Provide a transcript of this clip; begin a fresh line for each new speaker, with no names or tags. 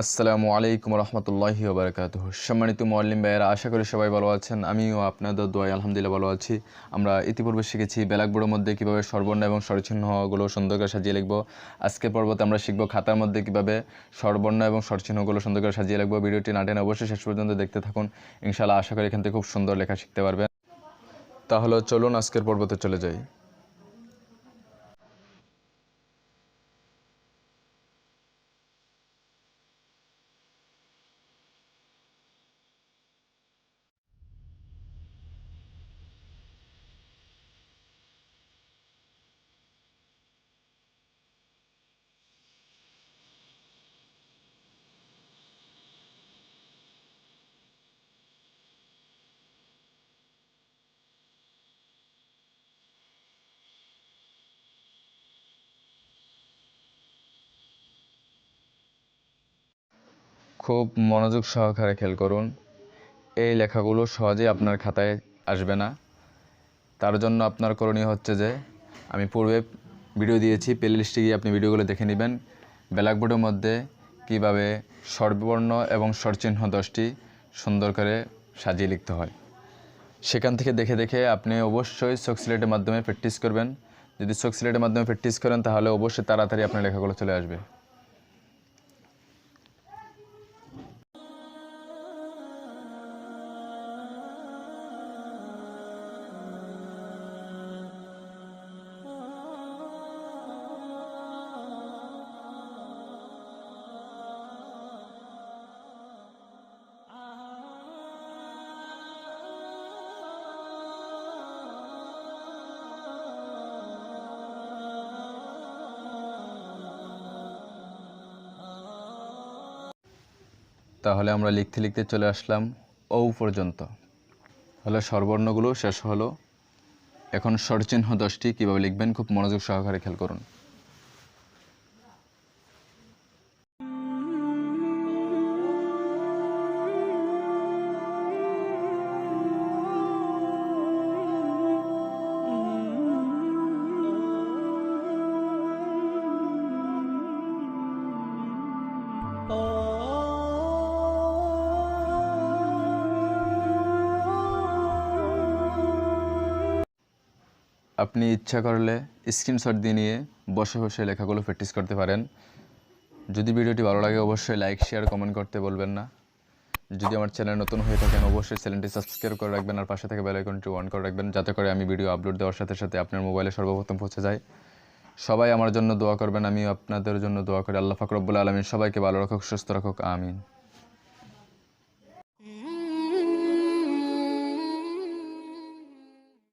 আসসালামু আলাইকুম রহমতুল্লাহি ওবরাকাতুহ। সম্মানিত মুআল্লিম ভাইয়েরা, আশা করি সবাই ভালো আছেন। আমিও আপনাদের দোয়ায় আলহামদুলিল্লাহ ভালো আছি। আমরা ইতিপূর্বে শিখেছি ব্ল্যাকবোর্ডের মধ্যে কীভাবে স্বরবর্ণ এবং স্বরচিহ্নগুলো সুন্দর করে সাজিয়ে লিখব। আজকের পর্বতে আমরা শিখব খাতার মধ্যে কীভাবে স্বরবর্ণ এবং স্বরচিহ্নগুলো সুন্দর করে সাজিয়ে লিখব। ভিডিওটি না টেনে অবশ্যই শেষ পর্যন্ত দেখতে থাকুন। ইনশাআল্লাহ আশা করি এখান থেকে খুব সুন্দর লেখা শিখতে পারবেন। তাহলে চলুন আজকের পর্বতে চলে যাই। খুব মনোযোগ সহকারে খেয়াল করুন। এই লেখাগুলো সহজেই আপনার খাতায় আসবে না। তার জন্য আপনার করণীয় হচ্ছে যে আমি পূর্বে ভিডিও দিয়েছি, প্লে লিস্টে গিয়ে আপনি ভিডিওগুলো দেখে নেবেন। ব্ল্যাকবোর্ডের মধ্যে কিভাবে স্বরবর্ণ এবং স্বরচিহ্ন 10টি সুন্দর করে সাজিয়ে লিখতে হয়, সেখান থেকে দেখে দেখে আপনি অবশ্যই চক সিলেটের মাধ্যমে প্র্যাকটিস করবেন। যদি চক সিলেটের মাধ্যমে প্র্যাকটিস করেন তাহলে অবশ্যই তাড়াতাড়ি আপনার লেখাগুলো চলে আসবে। তাহলে আমরা লিখতে লিখতে চলে আসলাম ও পর্যন্ত। তাহলে স্বরবর্ণগুলো শেষ হলো। এখন স্বরচিহ্ন 10টি কীভাবে লিখবেন খুব মনোযোগ সহকারে খেয়াল করুন। আপনি ইচ্ছা করলে স্ক্রিনশট দিয়ে নিয়ে বসে বসে লেখাগুলো প্র্যাকটিস করতে পারেন। যদি ভিডিওটি ভালো লাগে অবশ্যই লাইক, শেয়ার, কমেন্ট করতে বলবেন না। যদি আমার চ্যানেল নতুন হয়ে থাকেন অবশ্যই চ্যানেলটি সাবস্ক্রাইব করে রাখবেন আর পাশে থেকে বেল আইকনটি অন করে রাখবেন, যাতে করে আমি ভিডিও আপলোড দেওয়ার সাথে সাথে আপনার মোবাইলে সর্বপ্রথম পৌঁছে যায়। সবাই আমার জন্য দোয়া করবেন, আমিও আপনাদের জন্য দোয়া করি। আল্লাহ পাক রব্বুল আলামিন সবাইকে ভালো রাখুক, সুস্থ রাখুক, আমিন।